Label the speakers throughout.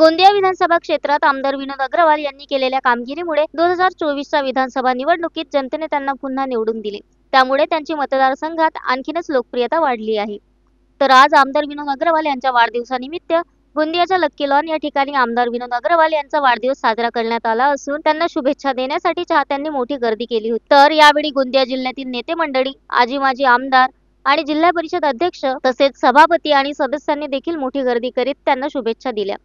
Speaker 1: गोंदिया विधानसभा क्षेत्रात आमदार विनोद अग्रवाल यांनी केलेल्या कामगिरीमुळे 2024च्या विधानसभा निवडणुकीत जनतेने त्यांना पुन्हा निवडून दिले। त्यामुळे त्यांची मतदारसंघात आणखीनच लोकप्रियता वाढली आहे। तर आज आमदार विनोद अग्रवाल यांच्या वाढदिवसानिमित्त गोंदियाच्या लक्की लॉन या ठिकाणी आमदार विनोद अग्रवाल यांचा वाढदिवस साजरा करण्यात आला असून त्यांना शुभेच्छा देण्यासाठी चाहत्यांनी मोठी गर्दी केली होती। तर यावेळी गोंदिया जिल्ह्यातील नेते मंडळी, आजी माजी आमदार आणि जिल्हा परिषद अध्यक्ष तसेच सभापती आणि सदस्यांनी देखील मोठी गर्दी करीत त्यांना शुभेच्छा दिल्या।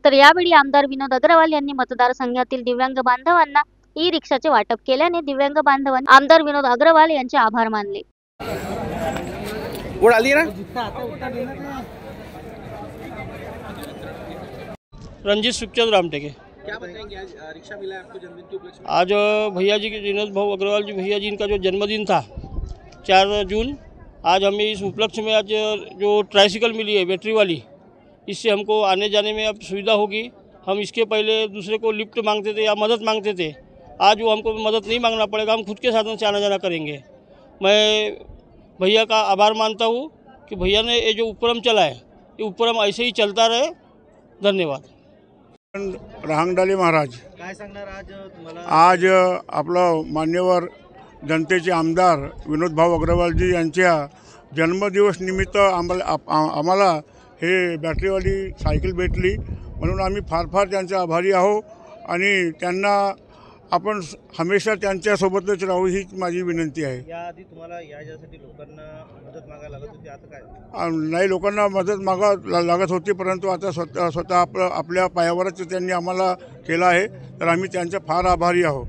Speaker 1: तर यावेळी आमदार विनोद अग्रवाल यांनी मतदारसंघातील दिव्यांग बांधवांना ई-रिक्षाचे वाटप केल्याने दिव्यांग बांधवांनी आमदार विनोद अग्रवाल यांचे आभार मानले।
Speaker 2: रंजीत सुखचंद रामटेके।
Speaker 3: क्या बताएंगे, आज रिक्शा मिला है आपको जन्मदिन के उपलक्ष्य में?
Speaker 2: आज भैया जी के विनोद भाऊ अग्रवाल जी भैया जी इनका जो जन्मदिन था 4 जून, आज हमें इस उपलक्ष्य में आज जो ट्राइसिकल मिली है बैटरी वाली, इससे हमको आने जाने में अब सुविधा होगी। हम इसके पहले दूसरे को लिफ्ट मांगते थे या मदद मांगते थे, आज वो हमको मदद नहीं मांगना पड़ेगा, हम खुद के साधन से आना जाना करेंगे। मैं भैया का आभार मानता हूँ कि भैया ने ये जो उपक्रम चला है, ये उपक्रम ऐसे ही चलता रहे। धन्यवाद।
Speaker 4: रहांगडाले महाराज
Speaker 3: काय सांगणार आज तुम्हाला?
Speaker 4: आज आपलं मान्यवर जनतेचे आमदार विनोद भाऊ अग्रवालजी यांच्या जन्मदिवस निमित्त आम्हाला हे बॅटरीवाली सायकल भेटली, म्हणून आम्ही फार फार त्यांचे आभारी आहो आणि त्यांना आपण हमेशा त्यांच्यासोबतच राहू ही माझी विनंती आहे।
Speaker 3: याआधी तुम्हाला यासाठी लोकांना मदत मागायला लागत होती, आता काय?
Speaker 4: नाही, लोकांना मदत लागत होती, परंतु आता स्वतः आपल्या पायावरच त्यांनी आम्हाला केलं आहे, तर आम्ही त्यांचे फार आभारी आहोत।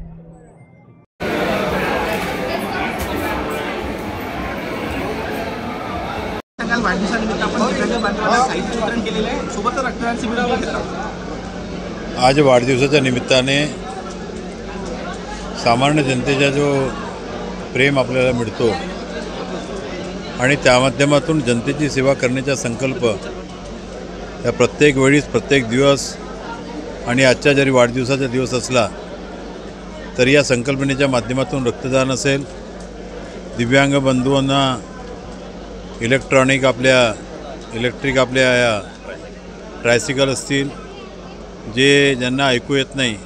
Speaker 5: आज वाढदिवसाच्या निमित्ताने सामान्य जनतेचा जो प्रेम आपल्याला मिळतो आणि त्या माध्यमातून जनतेची सेवा करण्याचा संकल्प या प्रत्येक वेळीस प्रत्येक दिवस आणि आजचा जरी वाढदिवसाचा दिवस असला तरी या संकल्पनेच्या माध्यमातून रक्तदान असेल, दिव्यांग बंधूंना इलेक्ट्रिक आपल्या या ट्रायसिकल असतील, जे ज्यांना ऐकू येत नाही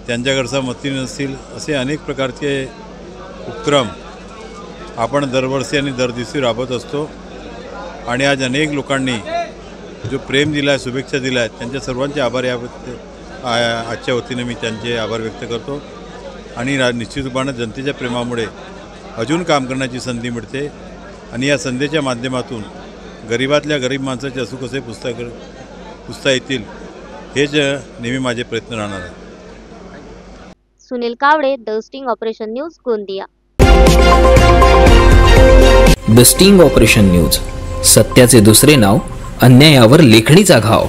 Speaker 5: त्यांच्याकडचा मती नसतील, असे अनेक प्रकारचे उपक्रम आपण दरवर्षी आणि दरदिवशी राबवत असतो। आणि आज अनेक लोकांनी जो प्रेम दिला आहे, शुभेच्छा दिल्या आहेत, त्यांच्या सर्वांचे आभार आजच्या वतीने मी त्यांचे आभार व्यक्त करतो। आणि निश्चित रूपाने जनतेच्या प्रेमामुळे अजून काम करण्याची संधी मिळते आणि या संधीच्या माध्यमातून गरीबातल्या गरीब माणसाचे असू कसे पुसता येतील हेच नेहमी माझे प्रयत्न राहणार आहे।
Speaker 1: Sunil Kawade, the sting operation news, Gondia.
Speaker 6: The sting operation news, सत्याचे दुसरे नाव, अन्यायावर लेखणीचा घाव।